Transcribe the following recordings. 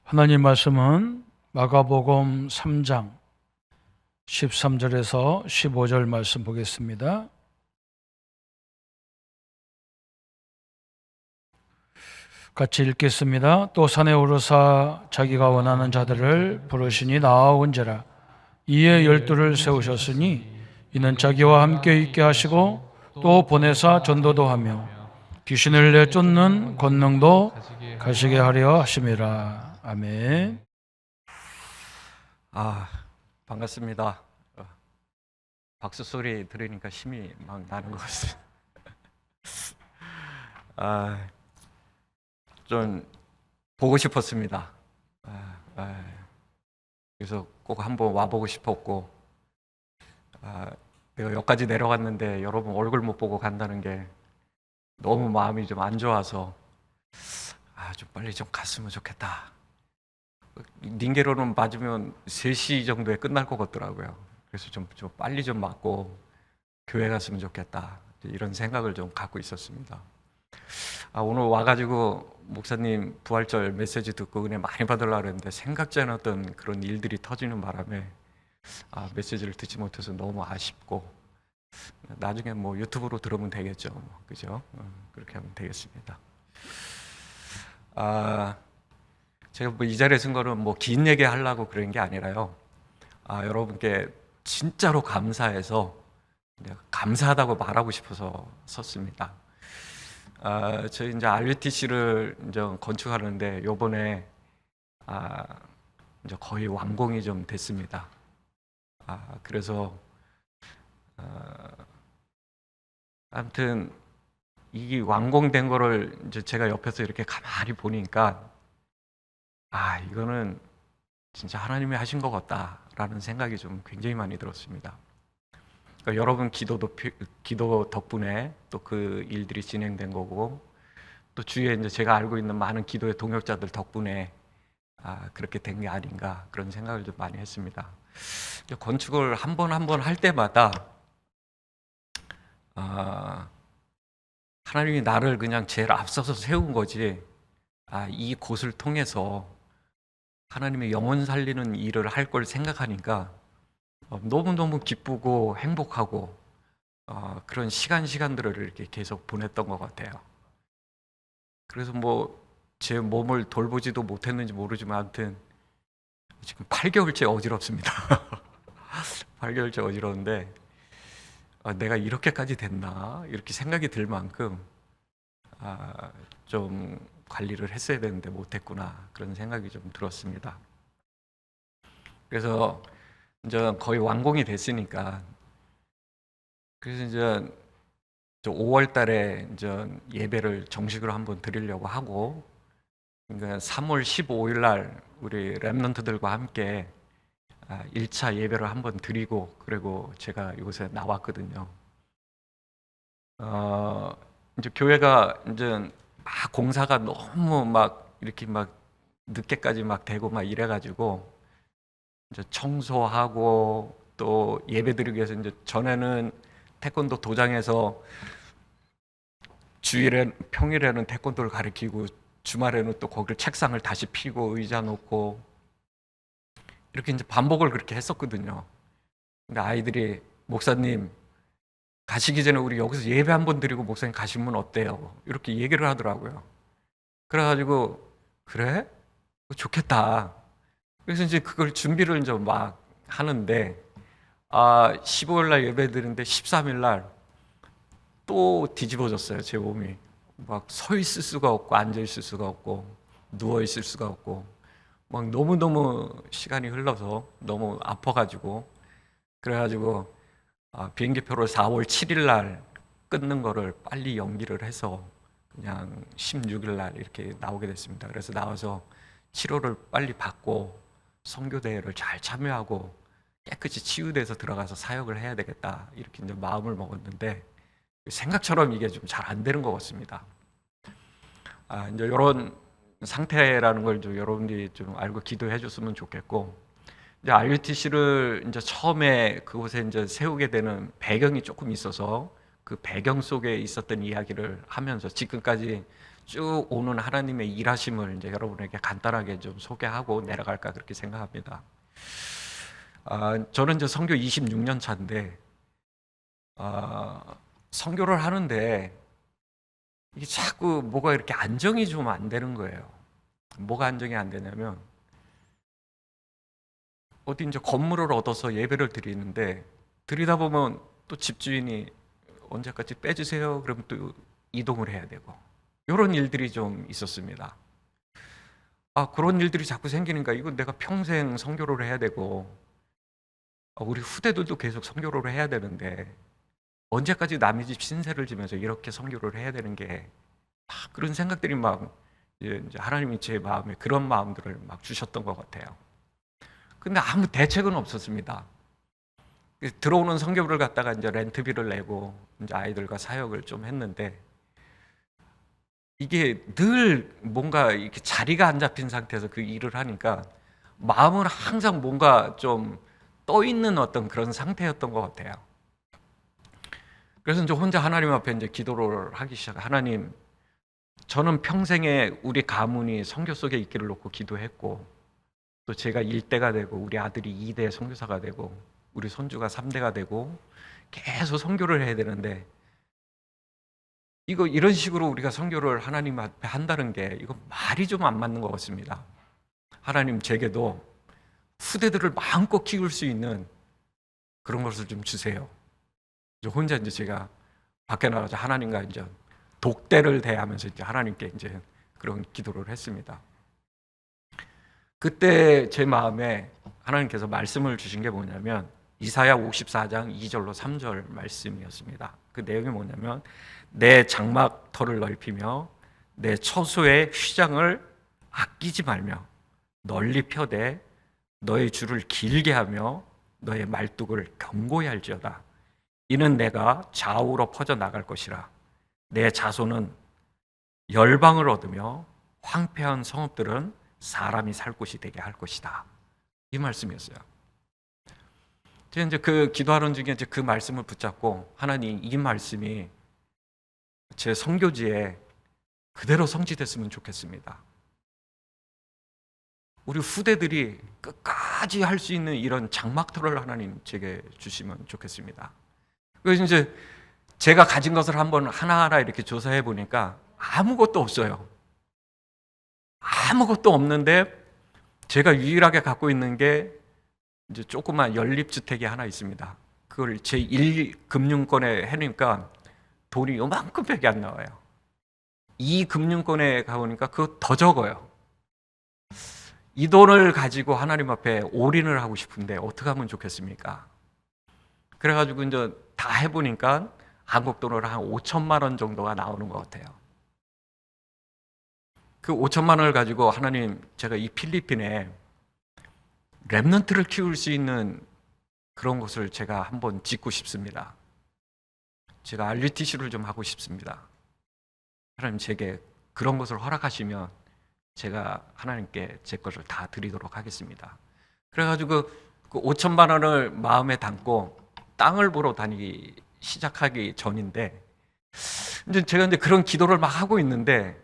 하나님 말씀은 마가복음 3장 13절에서 15절 말씀 보겠습니다. 같이 읽겠습니다. 또 산에 오르사 자기가 원하는 자들을 부르시니 나아온지라. 이에 12를 세우셨으니 이는 자기와 함께 있게 하시고 또 보내사 전도도 하며 귀신을 내쫓는 권능도 가시게 하려 하심이라. 아멘. 반갑습니다. 박수 소리 들으니까 힘이 막 나는 것 같습니다. 좀 보고 싶었습니다. 그래서 꼭 한번 와보고 싶었고, 내가 여기까지 내려갔는데 여러분 얼굴 못 보고 간다는 게 너무 마음이 좀 안 좋아서 좀 빨리 좀 갔으면 좋겠다. 닌게로는 맞으면 3시 정도에 끝날 것 같더라고요. 그래서 좀 빨리 좀 맞고 교회 갔으면 좋겠다. 이런 생각을 좀 갖고 있었습니다. 오늘 와가지고 목사님 부활절 메시지 듣고 은혜 많이 받으려고 했는데 생각지 않았던 그런 일들이 터지는 바람에 메시지를 듣지 못해서 너무 아쉽고, 나중에 뭐 유튜브로 들으면 되겠죠. 그죠? 그렇게 하면 되겠습니다. 제가 뭐 이 자리에 쓴 거는 뭐 긴 얘기 하려고 그런 게 아니라요. 여러분께 진짜로 감사해서 감사하다고 말하고 싶어서 썼습니다. 저희 이제 RUTC를 이제 건축하는데 요번에 이제 거의 완공이 좀 됐습니다. 그래서 아무튼 이 완공된 거를 이제 제가 옆에서 이렇게 가만히 보니까 이거는 진짜 하나님이 하신 것 같다라는 생각이 좀 굉장히 많이 들었습니다. 그러니까 여러분 기도 덕분에 또 그 일들이 진행된 거고, 또 주위에 이제 제가 알고 있는 많은 기도의 동역자들 덕분에 그렇게 된 게 아닌가, 그런 생각을 좀 많이 했습니다. 건축을 한 번 한 번 할 때마다 하나님이 나를 그냥 제일 앞서서 세운 거지, 이 곳을 통해서 하나님의 영혼 살리는 일을 할 걸 생각하니까 너무너무 기쁘고 행복하고 그런 시간들을 이렇게 계속 보냈던 것 같아요. 그래서 뭐 제 몸을 돌보지도 못했는지 모르지만 아무튼 지금 8개월째 어지럽습니다. 8개월째 어지러운데 내가 이렇게까지 됐나 이렇게 생각이 들 만큼 좀 관리를 했어야 되는데 못했구나, 그런 생각이 좀 들었습니다. 그래서 이제 거의 완공이 됐으니까, 그래서 이제 5월 달에 이제 예배를 정식으로 한번 드리려고 하고, 그러니까 3월 15일 날 우리 랩런트들과 함께 1차 예배를 한번 드리고, 그리고 제가 이곳에 나왔거든요. 이제 교회가 이제 막 공사가 너무 막 이렇게 막 늦게까지 막 되고 막 이래가지고 이제 청소하고 또 예배 드리기 위해서, 이제 전에는 태권도 도장에서 평일에는 태권도를 가르치고 주말에는 또 거기를 책상을 다시 피고 의자 놓고 이렇게 이제 반복을 그렇게 했었거든요. 근데 아이들이 목사님 가시기 전에 우리 여기서 예배 한번 드리고 목사님 가시면 어때요? 이렇게 얘기를 하더라고요. 그래가지고 그래? 좋겠다. 그래서 이제 그걸 준비를 이제 막 하는데 15일 날 예배 드리는데 13일 날 또 뒤집어졌어요. 제 몸이 막 서 있을 수가 없고 앉아 있을 수가 없고 누워 있을 수가 없고 막 너무너무 시간이 흘러서 너무 아파가지고, 그래가지고 비행기표를 4월 7일 날 끊는 거를 빨리 연기를 해서 그냥 16일 날 이렇게 나오게 됐습니다. 그래서 나와서 치료를 빨리 받고 선교대회를 잘 참여하고 깨끗이 치유돼서 들어가서 사역을 해야 되겠다, 이렇게 이제 마음을 먹었는데 생각처럼 이게 좀 잘 안 되는 것 같습니다. 이제 이런 상태라는 걸 좀 여러분들이 좀 알고 기도해 줬으면 좋겠고, 이제 RUTC를 이제 처음에 그곳에 이제 세우게 되는 배경이 조금 있어서 그 배경 속에 있었던 이야기를 하면서 지금까지 쭉 오는 하나님의 일하심을 이제 여러분에게 간단하게 좀 소개하고 내려갈까 그렇게 생각합니다. 저는 이제 선교 26년 차인데 선교를 하는데 이게 자꾸 뭐가 이렇게 안정이 좀 안 되는 거예요. 뭐가 안정이 안 되냐면 어디 이제 건물을 얻어서 예배를 드리는데 드리다 보면 또 집주인이 언제까지 빼주세요. 그러면 또 이동을 해야 되고 이런 일들이 좀 있었습니다. 그런 일들이 자꾸 생기니까 이거 내가 평생 선교를 해야 되고 우리 후대들도 계속 선교를 해야 되는데 언제까지 남의 집 신세를 지면서 이렇게 선교를 해야 되는 게 그런 생각들이 막 이제 하나님이 제 마음에 그런 마음들을 막 주셨던 것 같아요. 근데 아무 대책은 없었습니다. 들어오는 선교부를 갖다가 이제 렌트비를 내고 이제 아이들과 사역을 좀 했는데 이게 늘 뭔가 이렇게 자리가 안 잡힌 상태에서 그 일을 하니까 마음은 항상 뭔가 좀 떠 있는 어떤 그런 상태였던 것 같아요. 그래서 이제 혼자 하나님 앞에 이제 기도를 하기 시작. 하나님, 저는 평생에 우리 가문이 선교 속에 있기를 놓고 기도했고 또 제가 1대가 되고 우리 아들이 2대 선교사가 되고 우리 손주가 3대가 되고 계속 선교를 해야 되는데 이런 식으로 우리가 선교를 하나님 앞에 한다는 게 이거 말이 좀 안 맞는 것 같습니다. 하나님, 제게도 후대들을 마음껏 키울 수 있는 그런 것을 좀 주세요. 혼자 이제 제가 밖에 나가서 하나님과 이제 독대를 대하면서 이제 하나님께 이제 그런 기도를 했습니다. 그때 제 마음에 하나님께서 말씀을 주신 게 뭐냐면 이사야 54장 2절로 3절 말씀이었습니다. 그 내용이 뭐냐면 내 장막터를 넓히며 내 처소의 휘장을 아끼지 말며 널리 펴되 너의 줄을 길게 하며 너의 말뚝을 견고히 할지어다. 이는 내가 좌우로 퍼져 나갈 것이라. 내 자손은 열방을 얻으며 황폐한 성읍들은 사람이 살 곳이 되게 할 것이다. 이 말씀이었어요. 제가 이제 그 기도하는 중에 이제 그 말씀을 붙잡고 하나님, 이 말씀이 제 선교지에 그대로 성취됐으면 좋겠습니다. 우리 후대들이 끝까지 할 수 있는 이런 장막터를 하나님 제게 주시면 좋겠습니다. 그래서 이제 제가 가진 것을 한번 하나하나 이렇게 조사해 보니까 아무것도 없어요. 아무것도 없는데 제가 유일하게 갖고 있는 게 이제 조그만 연립주택이 하나 있습니다. 그걸 제 1금융권에 해니까 돈이 요만큼밖에 안 나와요. 2금융권에 가보니까 그거 더 적어요. 이 돈을 가지고 하나님 앞에 올인을 하고 싶은데 어떻게 하면 좋겠습니까? 그래가지고 이제 다 해보니까 한국 돈으로 한 5천만 원 정도가 나오는 것 같아요. 그 5천만 원을 가지고 하나님, 제가 이 필리핀에 랩넌트를 키울 수 있는 그런 곳을 제가 한번 짓고 싶습니다. 제가 RUTC를 좀 하고 싶습니다. 하나님, 제게 그런 것을 허락하시면 제가 하나님께 제 것을 다 드리도록 하겠습니다. 그래가지고 그 5천만 원을 마음에 담고 땅을 보러 다니기 시작하기 전인데 이제 제가 이제 그런 기도를 막 하고 있는데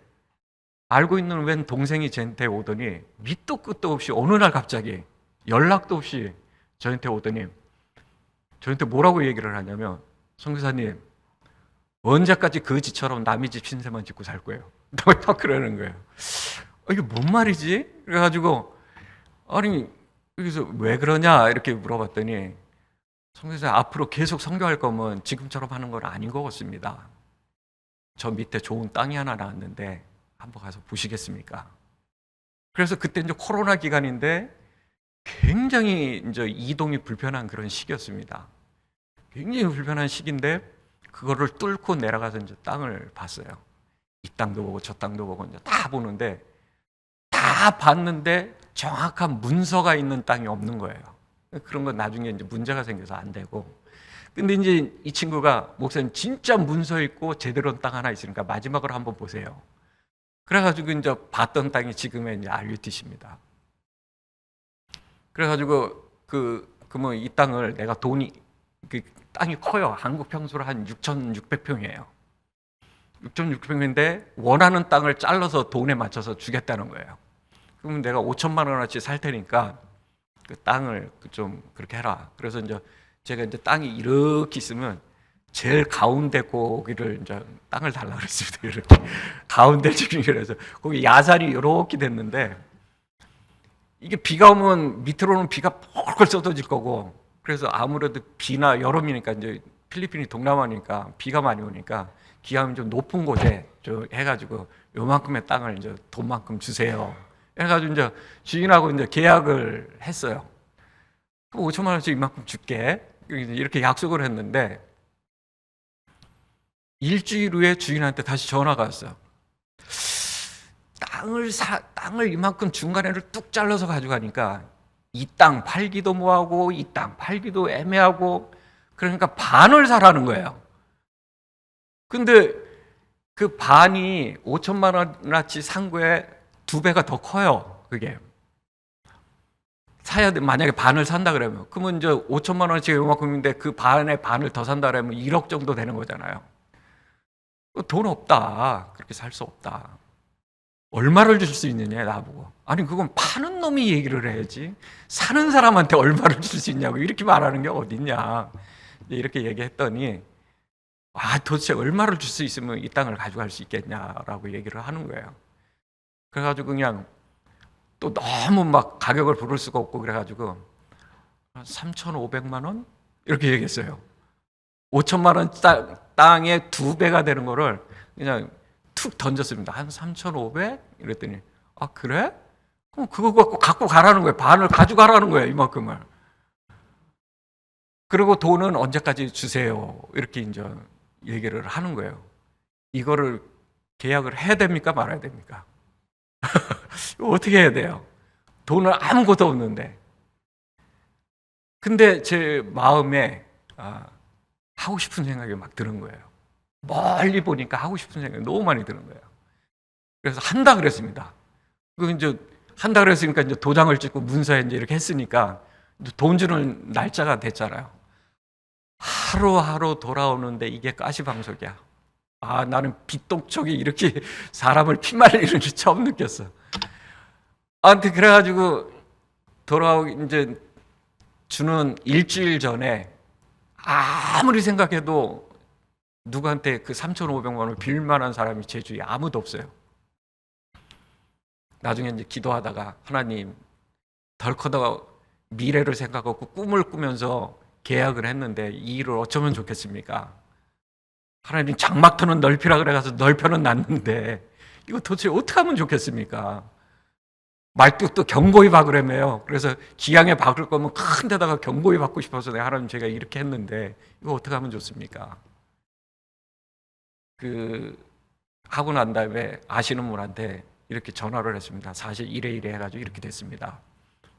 알고 있는 웬 동생이 저한테 오더니 밑도 끝도 없이 어느 날 갑자기 연락도 없이 저한테 오더니 저한테 뭐라고 얘기를 하냐면 선교사님, 언제까지 거지처럼 남의 집 신세만 짓고 살 거예요? 막 그러는 거예요. 이게 뭔 말이지? 그래가지고 아니 여기서 왜 그러냐 이렇게 물어봤더니 선교사 앞으로 계속 선교할 거면 지금처럼 하는 건 아닌 것 같습니다. 저 밑에 좋은 땅이 하나 나왔는데 한번 가서 보시겠습니까? 그래서 그때 이제 코로나 기간인데 굉장히 이제 이동이 불편한 그런 시기였습니다. 굉장히 불편한 시기인데 그거를 뚫고 내려가서 이제 땅을 봤어요. 이 땅도 보고 저 땅도 보고 이제 다 보는데 다 봤는데 정확한 문서가 있는 땅이 없는 거예요. 그런 건 나중에 이제 문제가 생겨서 안 되고. 근데 이제 이 친구가 목사님 진짜 문서 있고 제대로 된 땅 하나 있으니까 마지막으로 한번 보세요. 그래가지고 이제 봤던 땅이 지금의 이제 RUTC입니다. 그래가지고 그러면 이 땅을 내가 그 땅이 커요. 한국 평수로 한 6,600평이에요. 6,600인데 원하는 땅을 잘라서 돈에 맞춰서 주겠다는 거예요. 그러면 내가 5천만 원어치 살 테니까 그 땅을 좀 그렇게 해라. 그래서 이제 제가 이제 땅이 이렇게 있으면 제일 가운데 고기를 이제 땅을 달라 그랬습니다. 이렇게 가운데 지금이라서 거기 야산이 이렇게 됐는데 이게 비가 오면 밑으로는 비가 펄펄 쏟아질 거고 그래서 아무래도 비나 여름이니까 이제 필리핀이 동남아니까 비가 많이 오니까 기왕이면 좀 높은 곳에 좀 해가지고 요만큼의 땅을 이제 돈만큼 주세요. 해가지고 이제 주인하고 이제 계약을 했어요. 5천만 원씩 이만큼 줄게 이렇게 약속을 했는데 일주일 후에 주인한테 다시 전화가 왔어요. 땅을 이만큼 중간에를 뚝 잘라서 가져가니까 이 땅 팔기도 뭐하고 이 땅 팔기도 애매하고 그러니까 반을 사라는 거예요. 근데 그 반이 5천만 원어치 산 거에 2배가 더 커요. 그게 사야 돼. 만약에 반을 산다 그러면 그러면 이제 5천만 원어치가 요만큼인데 그 반의 반을 더 산다 그러면 1억 정도 되는 거잖아요. 돈 없다. 그렇게 살 수 없다. 얼마를 줄 수 있느냐 나보고. 아니 그건 파는 놈이 얘기를 해야지. 사는 사람한테 얼마를 줄 수 있냐고 이렇게 말하는 게 어딨냐. 이렇게 얘기했더니 도대체 얼마를 줄 수 있으면 이 땅을 가져갈 수 있겠냐라고 얘기를 하는 거예요. 그래가지고 그냥 또 너무 막 가격을 부를 수가 없고 그래가지고 3,500만 원? 이렇게 얘기했어요. 5천만 원 땅에 2배가 되는 거를 그냥 툭 던졌습니다. 한 3,500? 이랬더니 그래? 그럼 그거 갖고 가라는 거예요. 반을 가져가라는 거예요. 이만큼을. 그리고 돈은 언제까지 주세요. 이렇게 이제 얘기를 하는 거예요. 이거를 계약을 해야 됩니까? 말아야 됩니까? 어떻게 해야 돼요? 돈은 아무것도 없는데. 근데 제 마음에 하고 싶은 생각이 막 드는 거예요. 멀리 보니까 하고 싶은 생각이 너무 많이 드는 거예요. 그래서 한다 그랬습니다. 그 이제 한다 그랬으니까 이제 도장을 찍고 문서에 이제 이렇게 했으니까 돈 주는 날짜가 됐잖아요. 하루하루 돌아오는데 이게 가시방석이야. 나는 빚독촉이 이렇게 사람을 피말리는 줄 처음 느꼈어. 근데 그래가지고 돌아오기 이제 주는 일주일 전에 아무리 생각해도 누구한테 그 3,500만 원을 빌 만한 사람이 제 주위에 아무도 없어요. 나중에 이제 기도하다가 하나님 덜커더 미래를 생각하고 꿈을 꾸면서 계약을 했는데 이 일을 어쩌면 좋겠습니까? 하나님 장막터는 넓히라 그래가서 넓혀는 놨는데 이거 도대체 어떻게 하면 좋겠습니까? 말뚝도 경고히 박으라며요. 그래서 기왕에 박을 거면 큰 데다가 경고히 받고 싶어서 내가 하나님 제가 이렇게 했는데 이거 어떻게 하면 좋습니까? 하고 난 다음에 아시는 분한테 이렇게 전화를 했습니다. 사실 이래 해가지고 이렇게 됐습니다.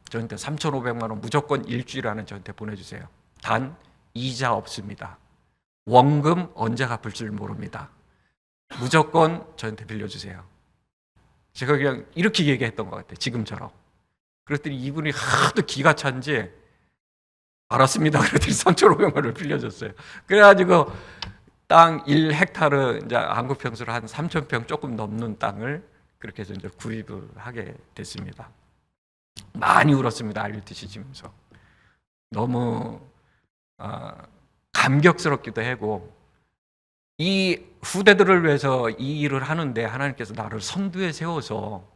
저한테 3,500만 원 무조건 일주일 안에 저한테 보내주세요. 단 이자 없습니다. 원금 언제 갚을 줄 모릅니다. 무조건 저한테 빌려주세요. 제가 그냥 이렇게 얘기했던 것 같아요. 지금처럼. 그랬더니 이분이 하도 기가 찬지 알았습니다. 그랬더니 3,500만 원을 빌려줬어요. 그래가지고 땅 1헥타르 이제 한국 평수로 한 3,000평 조금 넘는 땅을 그렇게 해서 이제 구입을 하게 됐습니다. 많이 울었습니다. RUTC 지면서 너무 감격스럽기도 하고 이 후대들을 위해서 이 일을 하는데 하나님께서 나를 선두에 세워서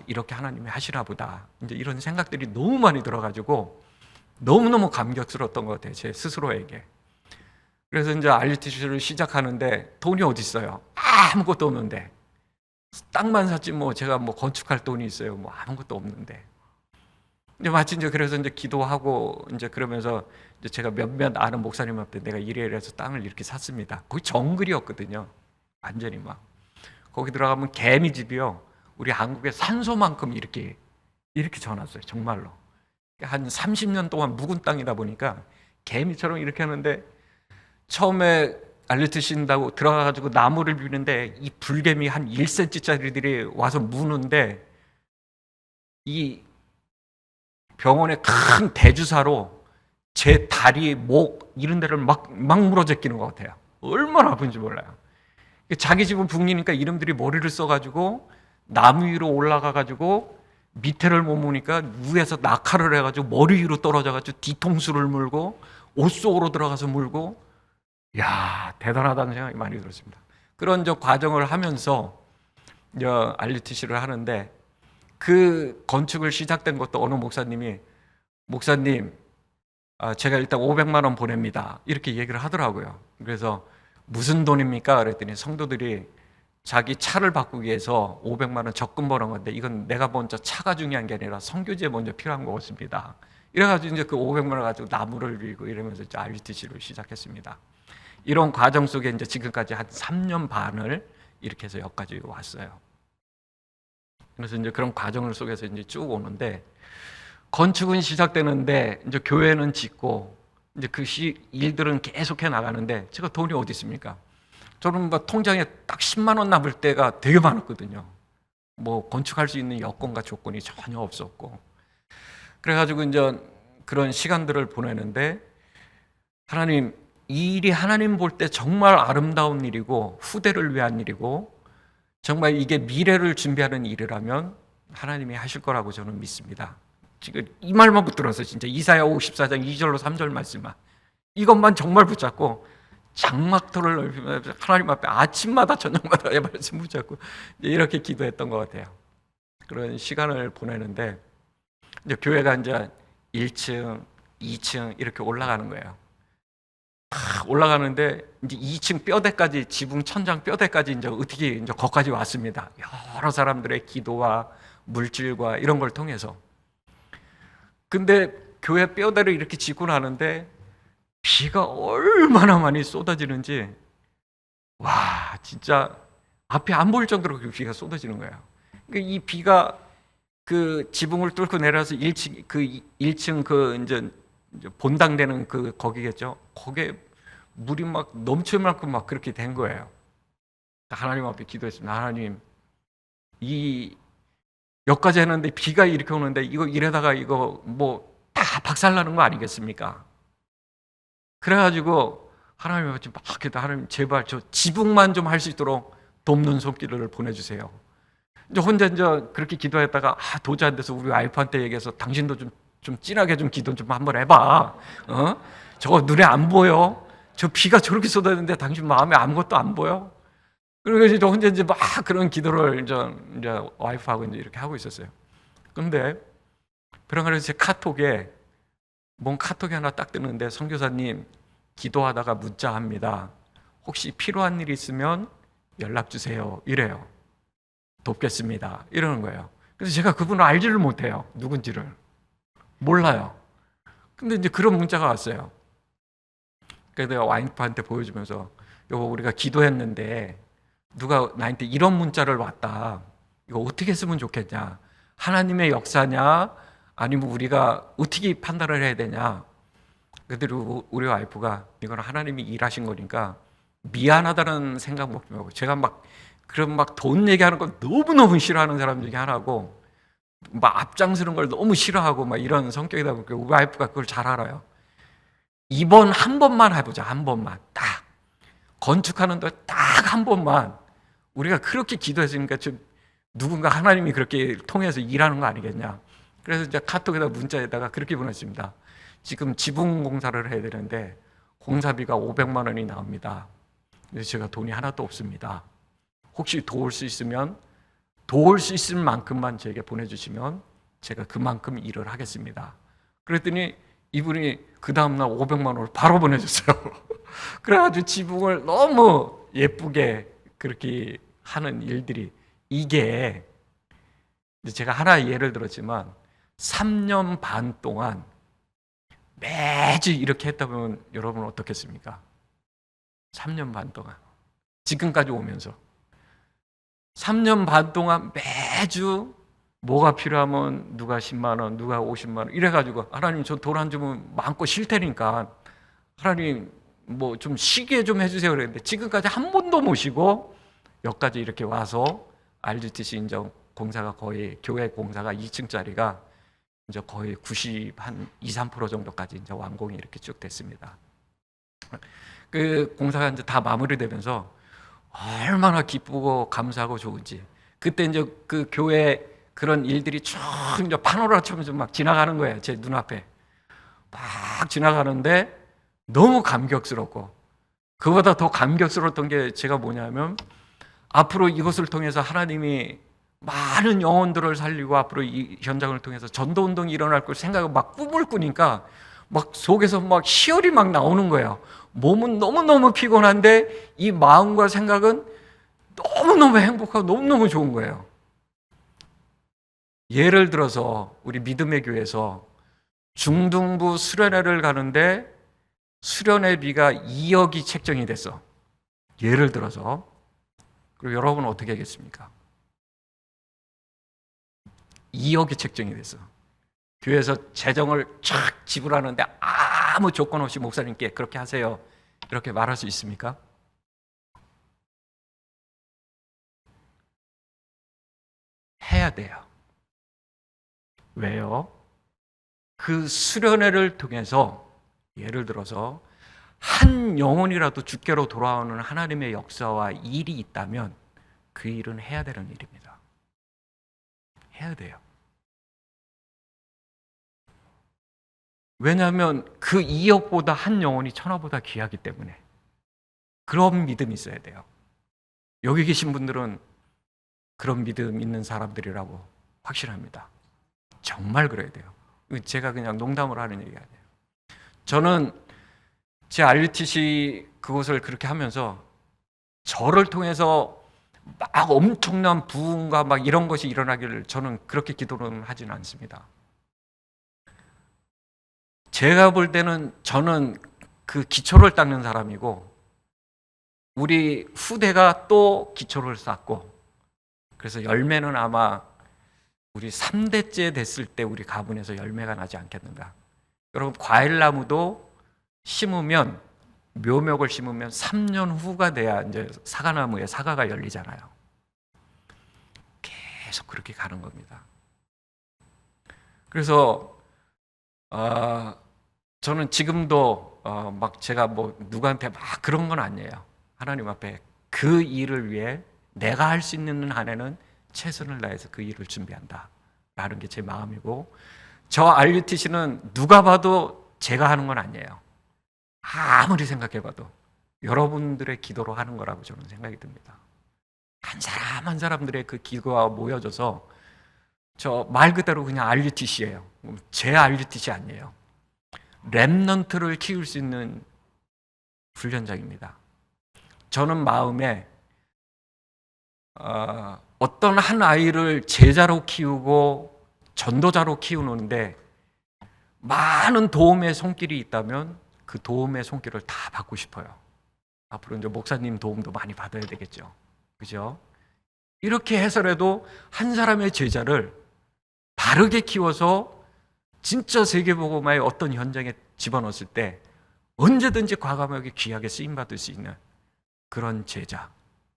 이렇게 하나님이 하시나 보다 이제 이런 생각들이 너무 많이 들어가지고 너무너무 감격스러웠던 것 같아요. 제 스스로에게. 그래서 이제 RUTC를 시작하는데 돈이 어디 있어요? 아무것도 없는데 땅만 샀지 뭐 제가 뭐 건축할 돈이 있어요? 뭐 아무것도 없는데 이제 마치 이제 그래서 이제 기도하고 이제 그러면서 이제 제가 몇몇 아는 목사님한테 내가 이래서 땅을 이렇게 샀습니다. 거기 정글이었거든요. 완전히 막 거기 들어가면 개미집이요. 우리 한국의 산소만큼 이렇게 져놨어요. 정말로 한 30년 동안 묵은 땅이다 보니까 개미처럼 이렇게 하는데 처음에 알려주신다고 들어가가지고 나무를 비는데 이 불개미 한 1cm짜리들이 와서 무는데 이 병원의 큰 대주사로 제 다리, 목 이런 데를 막 물어 제끼는 것 같아요. 얼마나 아픈지 몰라요. 자기 집은 북리니까 이놈들이 머리를 써가지고 나무 위로 올라가가지고 밑에를 못 보니까 위에서 낙하를 해가지고 머리 위로 떨어져가지고 뒤통수를 물고 옷 속으로 들어가서 물고, 야, 대단하다는 생각이 많이 들었습니다. 그런 저 과정을 하면서 RUTC를 하는데, 그 건축을 시작된 것도 어느 목사님이, 목사님, 제가 일단 500만 원 보냅니다, 이렇게 얘기를 하더라고요. 그래서 무슨 돈입니까? 그랬더니 성도들이 자기 차를 바꾸기 위해서 500만 원 적금 버는 건데, 이건 내가 먼저 차가 중요한 게 아니라 선교지에 먼저 필요한 거였습니다. 이래가지고 이제 그 500만 원 가지고 나무를 밀고 이러면서 이제 RUTC를 시작했습니다. 이런 과정 속에 이제 지금까지 한 3년 반을 이렇게 해서 여기까지 왔어요. 그래서 이제 그런 과정을 속에서 이제 쭉 오는데, 건축은 시작되는데 이제 교회는 짓고 이제 그 일들은 계속해 나가는데, 제가 돈이 어디 있습니까? 저는 뭐 통장에 딱 10만 원 남을 때가 되게 많았거든요. 뭐 건축할 수 있는 여건과 조건이 전혀 없었고, 그래가지고 이제 그런 시간들을 보내는데, 하나님, 이 일이 하나님 볼 때 정말 아름다운 일이고 후대를 위한 일이고 정말 이게 미래를 준비하는 일이라면 하나님이 하실 거라고 저는 믿습니다. 지금 이 말만 붙들어서 진짜 이사야 54장 2절로 3절 말씀만, 이것만 정말 붙잡고 장막터를 넓히면서 하나님 앞에 아침마다 저녁마다 이 말씀 붙잡고 이렇게 기도했던 것 같아요. 그런 시간을 보내는데, 이제 교회가 이제 1층, 2층 이렇게 올라가는 거예요. 올라가는데 이제 2층 뼈대까지, 지붕 천장 뼈대까지 이제 어떻게 이제 거기까지 왔습니다. 여러 사람들의 기도와 물질과 이런 걸 통해서. 근데 교회 뼈대를 이렇게 짓고 나는데 비가 얼마나 많이 쏟아지는지, 와, 진짜 앞이 안 보일 정도로 그 비가 쏟아지는 거예요. 그러니까 이 비가 그 지붕을 뚫고 내려서 1층 그 이제 본당되는 그 거기겠죠. 거기에 물이 막 넘칠 만큼 막 그렇게 된 거예요. 하나님 앞에 기도했습니다. 하나님, 이 여기까지 했는데 비가 이렇게 오는데 이거 이러다가 이거 뭐 다 박살나는 거 아니겠습니까? 그래가지고 하나님 앞에 막 기도, 하나님 제발 저 지붕만 좀 할 수 있도록 돕는 손길을 보내주세요. 이제 혼자 이제 그렇게 기도했다가 도저히 안 돼서 우리 와이프한테 얘기해서, 당신도 좀 진하게 좀 기도 좀 한번 해봐. 저거 눈에 안 보여? 저 비가 저렇게 쏟아지는데 당신 마음에 아무것도 안 보여? 그래서 이제 혼자 이제 막 그런 기도를 이제 와이프하고 이제 이렇게 하고 있었어요. 근데 그래서 제 카톡에 카톡이 하나 딱 뜨는데, 선교사님 기도하다가 문자합니다. 혹시 필요한 일 있으면 연락 주세요. 이래요. 돕겠습니다. 이러는 거예요. 그래서 제가 그분을 알지를 못해요. 누군지를 몰라요. 근데 이제 그런 문자가 왔어요. 그래서 내가 와이프한테 보여주면서, 여보, 우리가 기도했는데 누가 나한테 이런 문자를 왔다. 이거 어떻게 쓰면 좋겠냐? 하나님의 역사냐? 아니면 우리가 어떻게 판단을 해야 되냐? 그래도 우리 와이프가 이건 하나님이 일하신 거니까 미안하다는 생각 먹지 말고, 제가 막 그런 막 돈 얘기하는 거 너무너무 싫어하는 사람 중에 하나고, 막 앞장서는 걸 너무 싫어하고 막 이런 성격이다 보니까 우리 와이프가 그걸 잘 알아요. 이번 한 번만 해보자. 한 번만 딱 건축하는데 딱 한 번만 우리가 그렇게 기도했으니까 좀 누군가 하나님이 그렇게 통해서 일하는 거 아니겠냐. 그래서 이제 카톡에다 문자에다가 그렇게 보냈습니다. 지금 지붕 공사를 해야 되는데 공사비가 500만 원이 나옵니다. 그래서 제가 돈이 하나도 없습니다. 혹시 도울 수 있으면 도울 수 있을 만큼만 저에게 보내주시면 제가 그만큼 일을 하겠습니다. 그랬더니 이분이 그 다음날 500만 원을 바로 보내줬어요. 그래가지고 지붕을 너무 예쁘게 그렇게 하는 일들이, 이게 제가 하나 예를 들었지만 3년 반 동안 매주 이렇게 했다 보면 여러분 어떻겠습니까? 3년 반 동안 지금까지 오면서 3년 반 동안 매주 뭐가 필요하면 누가 10만 원, 누가 50만 원 이래가지고, 하나님 저 돈 안 주면 마음껏 쉴 테니까 하나님 뭐 좀 쉬게 좀 해주세요 그랬는데, 지금까지 한 번도 못 쉬고 여기까지 이렇게 와서 RUTC 인정 공사가 거의, 교회 공사가 2층짜리가 이제 거의 2~3% 정도까지 이제 완공이 이렇게 쭉 됐습니다. 그 공사가 이제 다 마무리되면서 얼마나 기쁘고 감사하고 좋은지. 그때 이제 그 교회 그런 일들이 쭉 이제 파노라처럼 막 지나가는 거예요. 제 눈앞에 막 지나가는데 너무 감격스럽고, 그보다 더 감격스러웠던 게 제가 뭐냐면, 앞으로 이것을 통해서 하나님이 많은 영혼들을 살리고 앞으로 이 현장을 통해서 전도 운동이 일어날 걸 생각을 막 꿈을 꾸니까 막 속에서 막 희열이 막 나오는 거예요. 몸은 너무너무 피곤한데 이 마음과 생각은 너무너무 행복하고 너무너무 좋은 거예요. 예를 들어서 우리 믿음의 교회에서 중등부 수련회를 가는데 수련회비가 2억이 책정이 됐어. 예를 들어서. 그리고 여러분은 어떻게 하겠습니까? 2억이 책정이 됐어. 교회에서 재정을 쫙 지불하는데 아무 조건 없이 목사님께 그렇게 하세요, 이렇게 말할 수 있습니까? 해야 돼요. 왜요? 그 수련회를 통해서 예를 들어서 한 영혼이라도 주께로 돌아오는 하나님의 역사와 일이 있다면 그 일은 해야 되는 일입니다. 해야 돼요. 왜냐하면 그 2억보다 한 영혼이 천하보다 귀하기 때문에. 그런 믿음이 있어야 돼요. 여기 계신 분들은 그런 믿음 있는 사람들이라고 확신합니다. 정말 그래야 돼요. 제가 그냥 농담으로 하는 얘기가 아니에요. 저는 제 RUTC 그곳을 그렇게 하면서 저를 통해서 막 엄청난 부흥과 막 이런 것이 일어나기를 저는 그렇게 기도는 하지는 않습니다. 제가 볼 때는 저는 그 기초를 닦는 사람이고 우리 후대가 또 기초를 쌓고, 그래서 열매는 아마 우리 3대째 됐을 때 우리 가문에서 열매가 나지 않겠는가. 여러분, 과일나무도 심으면, 묘목을 심으면 3년 후가 돼야 이제 사과나무에 사과가 열리잖아요. 계속 그렇게 가는 겁니다. 그래서 저는 지금도 막 제가 뭐 누구한테 막 그런 건 아니에요. 하나님 앞에 그 일을 위해 내가 할 수 있는 한에는 최선을 다해서 그 일을 준비한다 라는 게 제 마음이고, 저 RUTC는 누가 봐도 제가 하는 건 아니에요. 아무리 생각해봐도 여러분들의 기도로 하는 거라고 저는 생각이 듭니다. 한 사람 한 사람들의 그 기도가 모여져서, 저 말 그대로 그냥 RUTC예요. 제 RUTC 아니에요. 렘넌트를 키울 수 있는 훈련장입니다. 저는 마음에 어떤 한 아이를 제자로 키우고 전도자로 키우는데 많은 도움의 손길이 있다면 그 도움의 손길을 다 받고 싶어요. 앞으로 이제 목사님 도움도 많이 받아야 되겠죠. 그죠? 이렇게 해서라도 한 사람의 제자를 바르게 키워서 진짜 세계복음화의 어떤 현장에 집어넣었을 때 언제든지 과감하게 귀하게 쓰임받을 수 있는 그런 제자,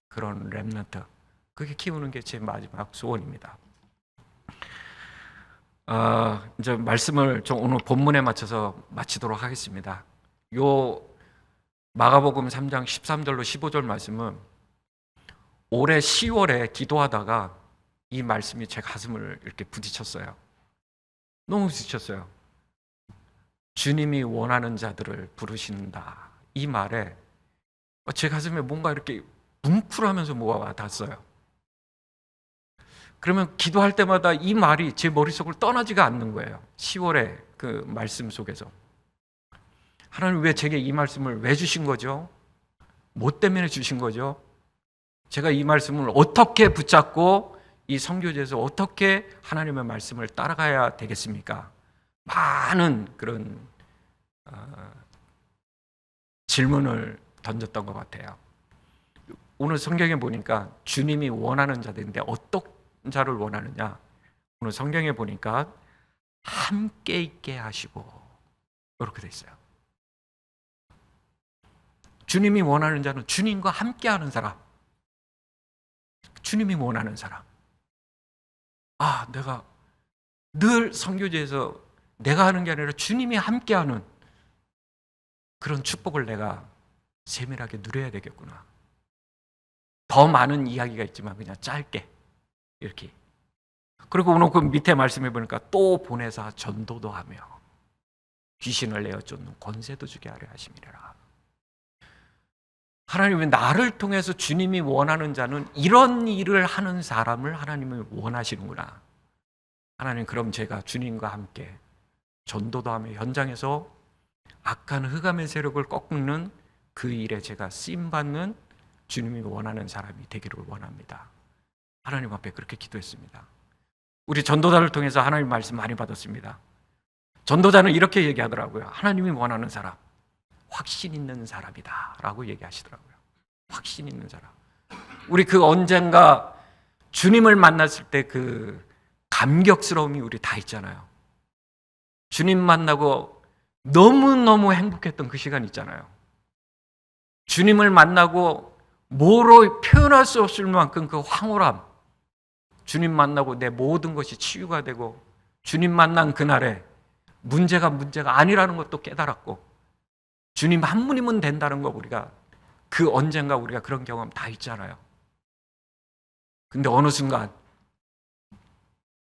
그런 렘넌트, 그렇게 키우는 게 제 마지막 소원입니다. 이제 말씀을 좀 오늘 본문에 맞춰서 마치도록 하겠습니다. 요 마가복음 3장 13절로 15절 말씀은 올해 10월에 기도하다가 이 말씀이 제 가슴을 이렇게 부딪혔어요. 너무 부딪혔어요. 주님이 원하는 자들을 부르신다. 이 말에 제 가슴에 뭔가 이렇게 뭉클하면서 뭐가 와닿았어요. 그러면 기도할 때마다 이 말이 제 머릿속을 떠나지가 않는 거예요. 10월에 그 말씀 속에서. 하나님 왜 제게 이 말씀을 왜 주신 거죠? 뭐 때문에 주신 거죠? 제가 이 말씀을 어떻게 붙잡고 이 선교제에서 어떻게 하나님의 말씀을 따라가야 되겠습니까? 많은 그런 질문을 던졌던 것 같아요. 오늘 성경에 보니까 주님이 원하는 자들인데 어떤 자를 원하느냐? 오늘 성경에 보니까 함께 있게 하시고 이렇게 돼 있어요. 주님이 원하는 자는 주님과 함께하는 사람. 주님이 원하는 사람. 내가 늘 선교제에서 내가 하는 게 아니라 주님이 함께하는 그런 축복을 내가 세밀하게 누려야 되겠구나. 더 많은 이야기가 있지만 그냥 짧게 이렇게. 그리고 오늘 그 밑에 말씀해 보니까 또 보내사 전도도 하며 귀신을 내어 쫓는 권세도 주게 하려 하심이라. 하나님은 나를 통해서 주님이 원하는 자는 이런 일을 하는 사람을 하나님은 원하시는구나. 하나님, 그럼 제가 주님과 함께 전도도 하며 현장에서 악한 흑암의 세력을 꺾는 그 일에 제가 쓰임받는 주님이 원하는 사람이 되기를 원합니다. 하나님 앞에 그렇게 기도했습니다. 우리 전도자를 통해서 하나님 말씀 많이 받았습니다. 전도자는 이렇게 얘기하더라고요. 하나님이 원하는 사람, 확신 있는 사람이다 라고 얘기하시더라고요. 확신 있는 사람. 우리 그 언젠가 주님을 만났을 때 그 감격스러움이 우리 다 있잖아요. 주님 만나고 너무너무 행복했던 그 시간 있잖아요. 주님을 만나고 뭐로 표현할 수 없을 만큼 그 황홀함, 주님 만나고 내 모든 것이 치유가 되고 주님 만난 그날에 문제가 아니라는 것도 깨달았고 주님 한 분이면 된다는 거 우리가 그 언젠가 우리가 그런 경험 다 있잖아요. 근데 어느 순간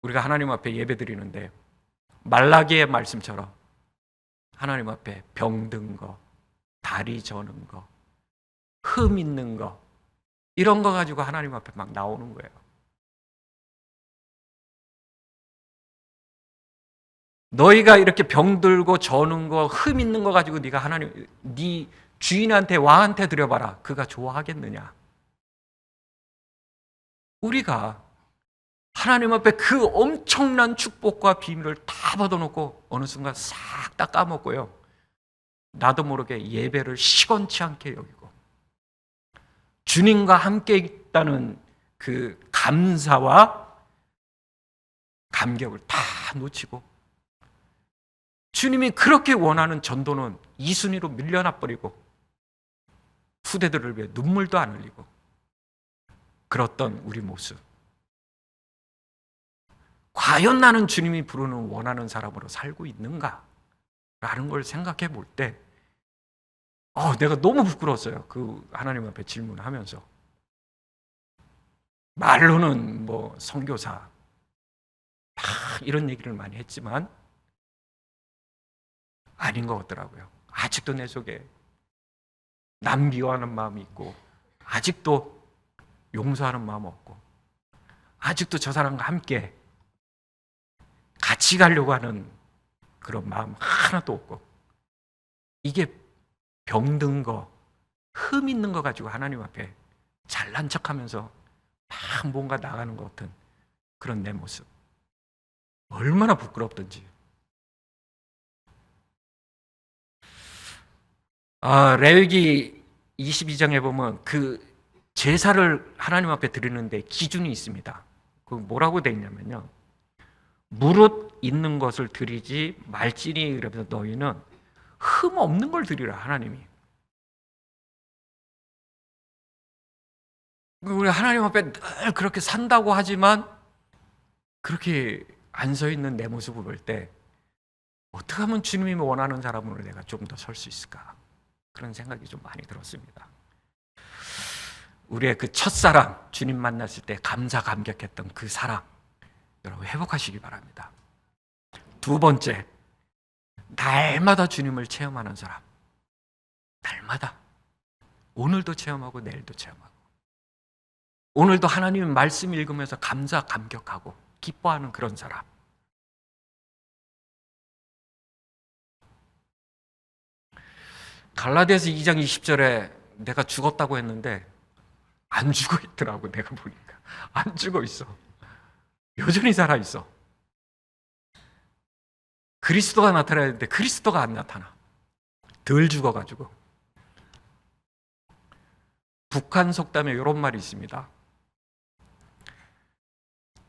우리가 하나님 앞에 예배 드리는데 말라기의 말씀처럼 하나님 앞에 병든 거, 다리 저는 거, 흠 있는 거 이런 거 가지고 하나님 앞에 막 나오는 거예요. 너희가 이렇게 병들고 저는 거, 흠 있는 거 가지고 네가 하나님, 네 주인한테 왕한테 드려봐라. 그가 좋아하겠느냐? 우리가 하나님 앞에 그 엄청난 축복과 비밀을 다 받아놓고 어느 순간 싹 다 까먹고요. 나도 모르게 예배를 시건치 않게 여기고 주님과 함께 있다는 그 감사와 감격을 다 놓치고 주님이 그렇게 원하는 전도는 이순위로 밀려나 버리고 후대들을 위해 눈물도 안 흘리고 그랬던 우리 모습. 과연 나는 주님이 부르는 원하는 사람으로 살고 있는가? 라는 걸 생각해 볼 때 내가 너무 부끄러웠어요. 그 하나님 앞에 질문하면서. 말로는 뭐 선교사 막 이런 얘기를 많이 했지만 아닌 것 같더라고요. 아직도 내 속에 남 미워하는 마음이 있고 아직도 용서하는 마음 없고 아직도 저 사람과 함께 같이 가려고 하는 그런 마음 하나도 없고 이게 병든 거, 흠 있는 거 가지고 하나님 앞에 잘난 척하면서 막 뭔가 나가는 것 같은 그런 내 모습 얼마나 부끄럽던지. 레위기 22장에 보면 그 제사를 하나님 앞에 드리는데 기준이 있습니다. 그 뭐라고 돼 있냐면요. 무릇 있는 것을 드리지 말지니 이러면서 너희는 흠 없는 걸 드리라 하나님이. 우리 하나님 앞에 늘 그렇게 산다고 하지만 그렇게 안 서 있는 내 모습을 볼 때 어떻게 하면 주님이 원하는 사람으로 내가 좀 더 설 수 있을까? 그런 생각이 좀 많이 들었습니다. 우리의 그 첫사랑, 주님 만났을 때 감사 감격했던 그 사랑 여러분 회복하시기 바랍니다. 두 번째, 날마다 주님을 체험하는 사람. 날마다. 오늘도 체험하고 내일도 체험하고 오늘도 하나님 말씀 읽으면서 감사 감격하고 기뻐하는 그런 사람. 갈라디아서 2장 20절에 내가 죽었다고 했는데 안 죽어 있더라고. 내가 보니까 안 죽어 있어. 여전히 살아있어. 그리스도가 나타나야 되는데 그리스도가 안 나타나. 덜 죽어가지고. 북한 속담에 이런 말이 있습니다.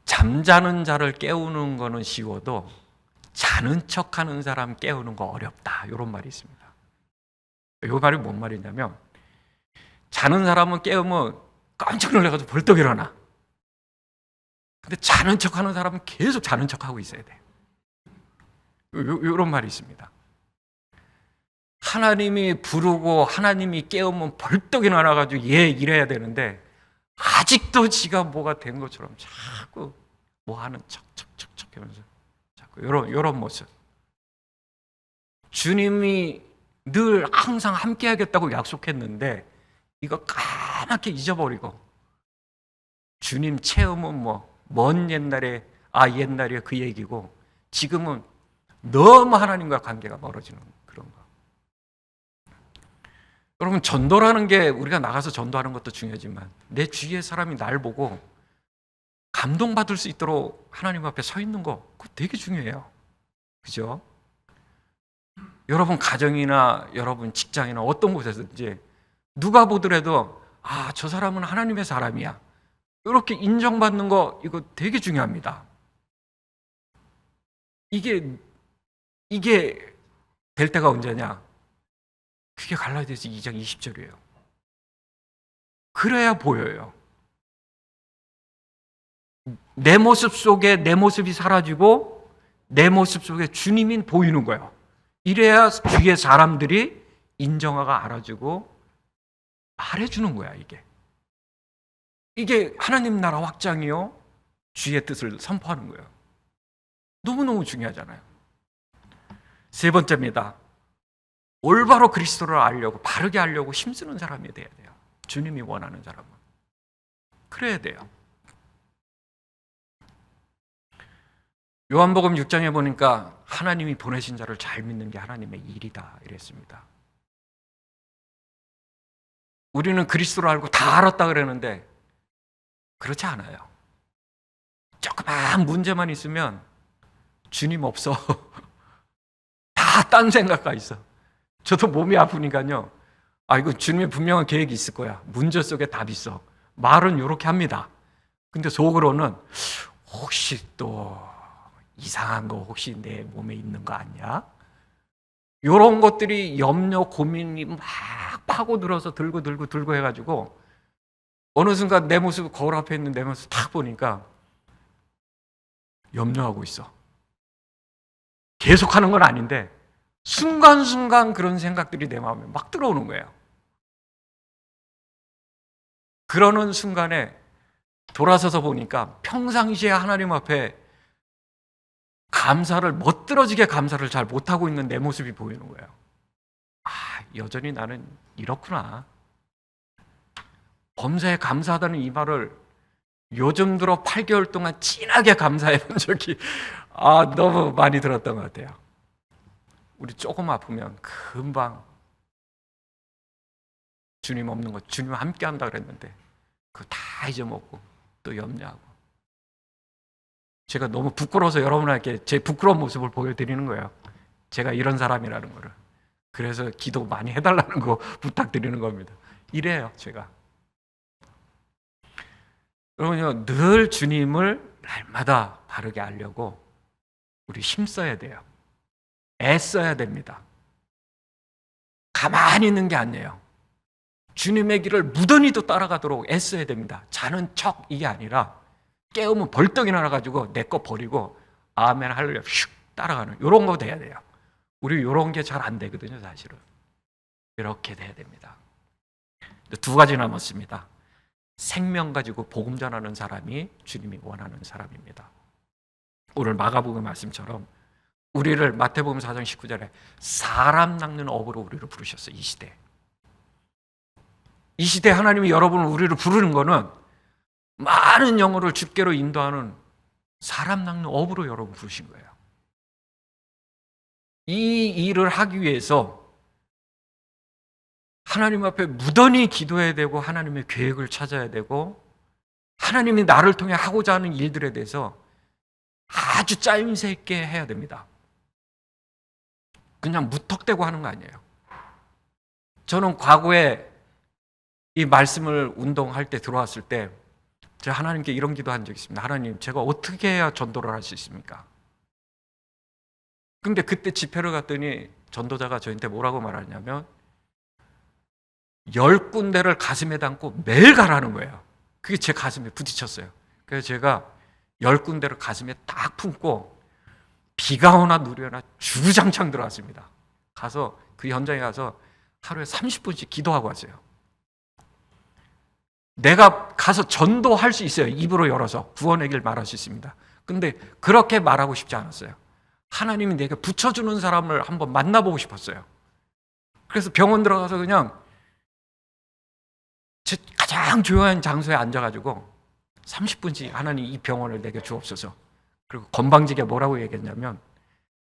잠자는 자를 깨우는 거는 쉬워도 자는 척하는 사람 깨우는 거 어렵다. 이런 말이 있습니다. 이 말이 뭔 말이냐면 자는 사람은 깨우면 깜짝 놀라가지고 벌떡 일어나. 근데 자는 척하는 사람은 계속 자는 척하고 있어야 돼. 이런 말이 있습니다. 하나님이 부르고 하나님이 깨우면 벌떡 일어나가지고 이래야 되는데 아직도 지가 뭐가 된 것처럼 자꾸 뭐 하는 척척척척 하면서 자꾸 요런 모습. 주님이 늘 항상 함께 하겠다고 약속했는데 이거 까맣게 잊어버리고 주님 체험은 뭐 먼 옛날에 옛날에 그 얘기고 지금은 너무 하나님과 관계가 멀어지는 그런 거. 여러분, 전도라는 게 우리가 나가서 전도하는 것도 중요하지만 내 주위의 사람이 날 보고 감동받을 수 있도록 하나님 앞에 서 있는 거, 그거 되게 중요해요. 그죠? 여러분 가정이나 여러분 직장이나 어떤 곳에서든지 누가 보더라도 저 사람은 하나님의 사람이야, 이렇게 인정받는 거, 이거 되게 중요합니다. 이게 될 때가 언제냐? 그게 갈라디아서 2장 20절이에요. 그래야 보여요. 내 모습 속에 내 모습이 사라지고 내 모습 속에 주님이 보이는 거예요. 이래야 주위의 사람들이 인정하고 알아주고 말해주는 거야. 이게 하나님 나라 확장이요, 주의 뜻을 선포하는 거예요. 너무너무 중요하잖아요. 세 번째입니다. 올바로 그리스도를 알려고, 바르게 알려고 힘쓰는 사람이 돼야 돼요. 주님이 원하는 사람은. 그래야 돼요. 요한복음 6장에 보니까 하나님이 보내신 자를 잘 믿는 게 하나님의 일이다 이랬습니다. 우리는 그리스도를 알고 다 알았다 그러는데 그렇지 않아요. 조그만 문제만 있으면 주님 없어. 다 딴 생각가 있어. 저도 몸이 아프니까요, 이거 주님의 분명한 계획이 있을 거야, 문제 속에 답이 있어, 말은 이렇게 합니다. 근데 속으로는 혹시 또 이상한 거 혹시 내 몸에 있는 거 아니야? 이런 것들이 염려, 고민이 막 파고들어서 들고 해가지고 어느 순간 내 모습, 거울 앞에 있는 내 모습 딱 보니까 염려하고 있어. 계속 하는 건 아닌데 순간순간 그런 생각들이 내 마음에 막 들어오는 거예요. 그러는 순간에 돌아서서 보니까 평상시에 하나님 앞에 감사를, 멋들어지게 감사를 잘 못하고 있는 내 모습이 보이는 거예요. 여전히 나는 이렇구나. 범사에 감사하다는 이 말을 요즘 들어 8개월 동안 진하게 감사해 본 적이 너무 많이 들었던 것 같아요. 우리 조금 아프면 금방 주님 없는 거, 주님 함께 한다 그랬는데 그거 다 잊어먹고 또 염려하고. 제가 너무 부끄러워서 여러분에게 제 부끄러운 모습을 보여드리는 거예요. 제가 이런 사람이라는 거를. 그래서 기도 많이 해달라는 거 부탁드리는 겁니다. 이래요, 제가. 여러분요, 늘 주님을 날마다 바르게 알려고 우리 힘써야 돼요. 애써야 됩니다. 가만히 있는 게 아니에요. 주님의 길을 무던히도 따라가도록 애써야 됩니다. 자는 척 이게 아니라 깨우면 벌떡 일어나가지고 내 거 버리고 아멘 할렐루야 슉 따라가는 이런 거 돼야 돼요. 우리 이런 게 잘 안 되거든요, 사실은. 이렇게 돼야 됩니다. 두 가지 남았습니다. 생명 가지고 복음 전하는 사람이 주님이 원하는 사람입니다. 오늘 마가복음 말씀처럼 우리를 마태복음 4장 19절에 사람 낚는 업으로 우리를 부르셨어요. 이 시대 하나님이 여러분을, 우리를 부르는 거는 많은 영혼을 주께로 인도하는 사람 낚는 업으로 여러분 부르신 거예요. 이 일을 하기 위해서 하나님 앞에 무던히 기도해야 되고 하나님의 계획을 찾아야 되고 하나님이 나를 통해 하고자 하는 일들에 대해서 아주 짜임새 있게 해야 됩니다. 그냥 무턱대고 하는 거 아니에요. 저는 과거에 이 말씀을 운동할 때 들어왔을 때 제가 하나님께 이런 기도한 적이 있습니다. 하나님, 제가 어떻게 해야 전도를 할 수 있습니까? 근데 그때 집회를 갔더니 전도자가 저한테 뭐라고 말하냐면 10군데를 가슴에 담고 매일 가라는 거예요. 그게 제 가슴에 부딪혔어요. 그래서 제가 10군데를 가슴에 딱 품고 비가 오나 눈이 오나 주구장창 들어갔습니다. 가서 그 현장에 가서 하루에 30분씩 기도하고 왔어요. 내가 가서 전도할 수 있어요. 입으로 열어서 구원의 길 말할 수 있습니다. 근데 그렇게 말하고 싶지 않았어요. 하나님이 내게 붙여주는 사람을 한번 만나보고 싶었어요. 그래서 병원 들어가서 그냥 제 가장 조용한 장소에 앉아가지고 30분씩 하나님 이 병원을 내게 주옵소서. 그리고 건방지게 뭐라고 얘기했냐면,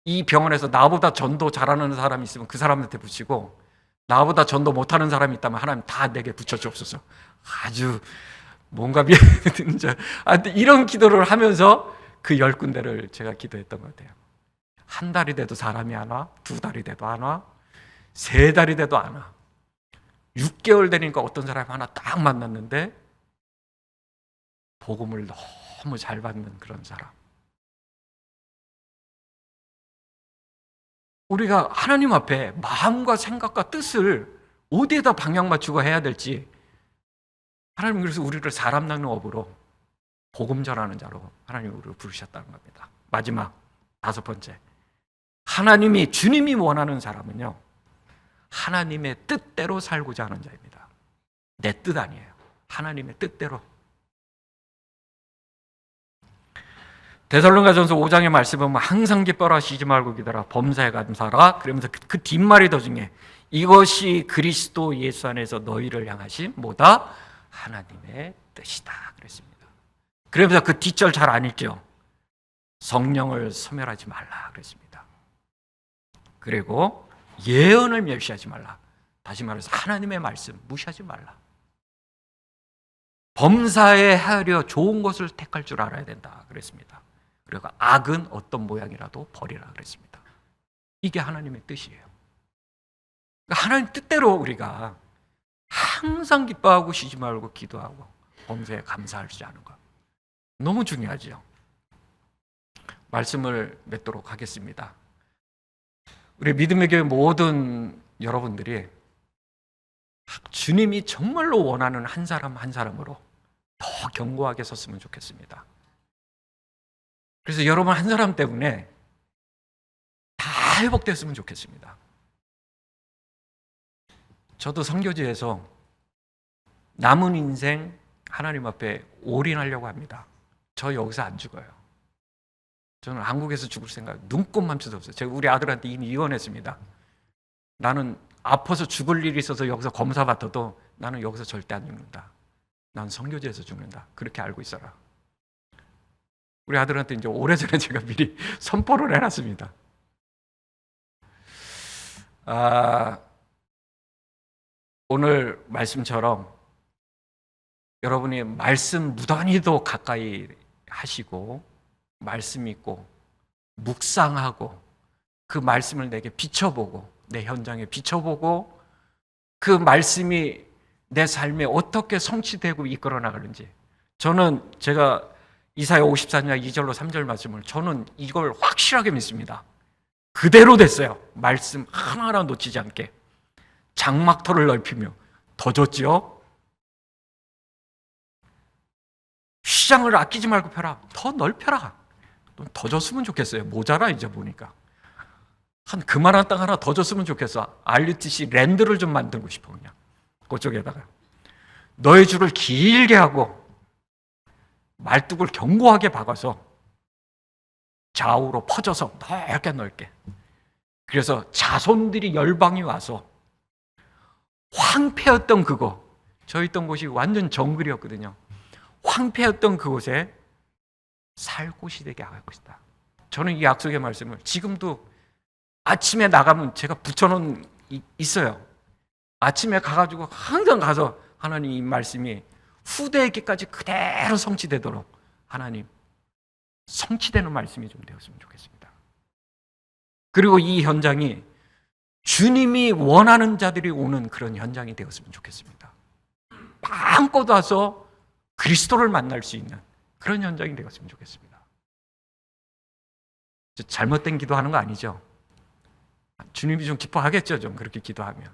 이 병원에서 나보다 전도 잘하는 사람이 있으면 그 사람한테 붙이고, 나보다 전도 못하는 사람이 있다면 하나님 다 내게 붙여주옵소서. 아주 뭔가 이런 기도를 하면서 그 10군데를 제가 기도했던 것 같아요. 한 달이 돼도 사람이 안 와, 2달이 돼도 안 와, 3달이 돼도 안 와. 6개월 되니까 어떤 사람이 하나 딱 만났는데 복음을 너무 잘 받는 그런 사람. 우리가 하나님 앞에 마음과 생각과 뜻을 어디에다 방향 맞추고 해야 될지, 하나님 그래서 우리를 사람 낚는 업으로 복음 전하는 자로 하나님 우리를 부르셨다는 겁니다. 마지막 5번째, 하나님이 주님이 원하는 사람은요, 하나님의 뜻대로 살고자 하는 자입니다. 내 뜻 아니에요. 하나님의 뜻대로. 데살로니가전서 5장의 말씀 보면 항상 기뻐라, 쉬지 말고 기도하라, 범사에 감사하라. 그러면서 그 뒷말이 더 중요해. 이것이 그리스도 예수 안에서 너희를 향하신 뭐다? 하나님의 뜻이다 그랬습니다. 그러면서 그 뒷절 잘 안 읽죠? 성령을 소멸하지 말라 그랬습니다. 그리고 예언을 멸시하지 말라. 다시 말해서 하나님의 말씀 무시하지 말라. 범사에 하려 좋은 것을 택할 줄 알아야 된다 그랬습니다. 그리고 악은 어떤 모양이라도 버리라 그랬습니다. 이게 하나님의 뜻이에요. 그러니까 하나님 뜻대로 우리가 항상 기뻐하고 쉬지 말고 기도하고 범사에 감사할 줄 아는 것, 너무 중요하죠. 말씀을 맺도록 하겠습니다. 우리 믿음의 교회 모든 여러분들이 주님이 정말로 원하는 한 사람 한 사람으로 더 견고하게 섰으면 좋겠습니다. 그래서 여러분 한 사람 때문에 다 회복됐으면 좋겠습니다. 저도 선교지에서 남은 인생 하나님 앞에 올인하려고 합니다. 저 여기서 안 죽어요. 저는 한국에서 죽을 생각 눈꼽만치도 없어요. 제가 우리 아들한테 이미 이혼했습니다. 나는 아파서 죽을 일이 있어서 여기서 검사 받아도 나는 여기서 절대 안 죽는다. 난 선교지에서 죽는다. 그렇게 알고 있어라. 우리 아들한테 이제 오래전에 제가 미리 선포를 해놨습니다. 오늘 말씀처럼 여러분이 말씀 무단히도 가까이 하시고 말씀 읽고 묵상하고 그 말씀을 내게 비춰보고 내 현장에 비춰보고 그 말씀이 내 삶에 어떻게 성취되고 이끌어 나가는지, 저는 제가 이사야 54장 2절로 3절 말씀을 저는 이걸 확실하게 믿습니다. 그대로 됐어요. 말씀 하나하나 놓치지 않게 장막터를 넓히며 더 줬죠. 시장을 아끼지 말고 펴라. 더 넓혀라. 더 줬으면 좋겠어요. 모자라 이제 보니까. 한 그만한 땅 하나 더 줬으면 좋겠어. RUTC 랜드를 좀 만들고 싶어 그냥. 그쪽에다가 너의 줄을 길게 하고 말뚝을 견고하게 박아서 좌우로 퍼져서 넓게. 그래서 자손들이 열방이 와서 황폐했던 그거, 저 있던 곳이 완전 정글이었거든요. 황폐했던 그곳에 살 곳이 되게 할 것이다. 저는 이 약속의 말씀을 지금도 아침에 나가면 제가 붙여놓은 있어요. 아침에 가가지고 항상 가서 하나님 이 말씀이 후대에게까지 그대로 성취되도록 하나님 성취되는 말씀이 좀 되었으면 좋겠습니다. 그리고 이 현장이 주님이 원하는 자들이 오는 그런 현장이 되었으면 좋겠습니다. 마음껏 와서 그리스도를 만날 수 있는 그런 현장이 되었으면 좋겠습니다. 잘못된 기도하는 거 아니죠? 주님이 좀 기뻐하겠죠, 좀 그렇게 기도하면.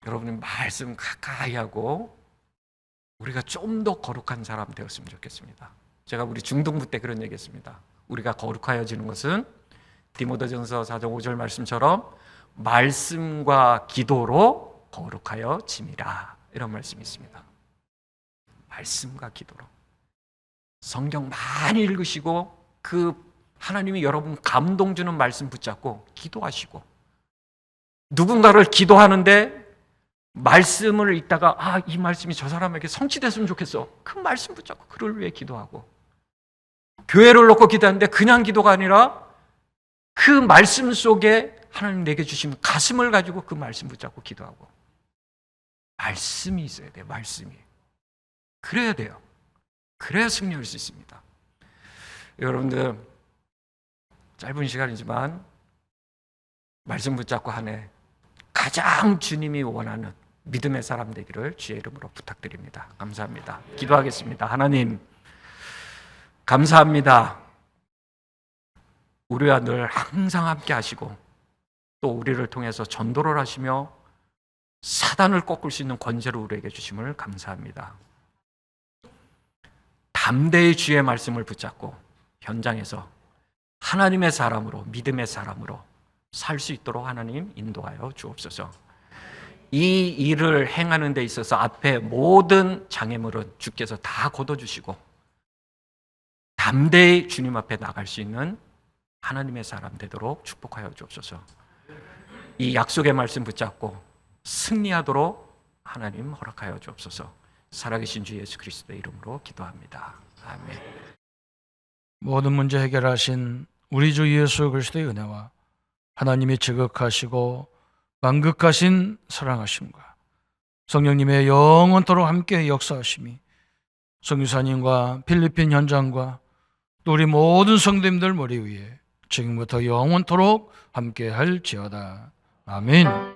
여러분이 말씀 가까이 하고 우리가 좀 더 거룩한 사람 되었으면 좋겠습니다. 제가 우리 중등부 때 그런 얘기했습니다. 우리가 거룩하여지는 것은 디모데전서 4장 5절 말씀처럼 말씀과 기도로 거룩하여짐이라 이런 말씀이 있습니다. 말씀과 기도로. 성경 많이 읽으시고 그 하나님이 여러분 감동 주는 말씀 붙잡고 기도하시고, 누군가를 기도하는데 말씀을 읽다가 이 말씀이 저 사람에게 성취됐으면 좋겠어. 그 말씀 붙잡고 그를 위해 기도하고, 교회를 놓고 기도하는데 그냥 기도가 아니라 그 말씀 속에 하나님 내게 주신 가슴을 가지고 그 말씀 붙잡고 기도하고, 말씀이 있어야 돼요. 말씀이. 그래야 돼요. 그래야 승리할 수 있습니다. 여러분들 짧은 시간이지만 말씀 붙잡고 한 해 가장 주님이 원하는 믿음의 사람 되기를 주의 이름으로 부탁드립니다. 감사합니다. 기도하겠습니다. 하나님, 감사합니다. 우리와 늘 항상 함께 하시고 또 우리를 통해서 전도를 하시며 사단을 꺾을 수 있는 권세를 우리에게 주심을 감사합니다. 담대히 주의 말씀을 붙잡고 현장에서 하나님의 사람으로, 믿음의 사람으로 살 수 있도록 하나님 인도하여 주옵소서. 이 일을 행하는 데 있어서 앞에 모든 장애물은 주께서 다 걷어주시고 담대히 주님 앞에 나갈 수 있는 하나님의 사람 되도록 축복하여 주옵소서. 이 약속의 말씀 붙잡고 승리하도록 하나님 허락하여 주옵소서. 살아계신 주 예수 그리스도의 이름으로 기도합니다. 아멘. 모든 문제 해결하신 우리 주 예수 그리스도의 은혜와 하나님이 지극하시고 만극하신 사랑하심과 성령님의 영원토록 함께 역사하심이 성유사님과 필리핀 현장과 또 우리 모든 성도님들 머리 위에 지금부터 영원토록 함께 할지어다. 아멘.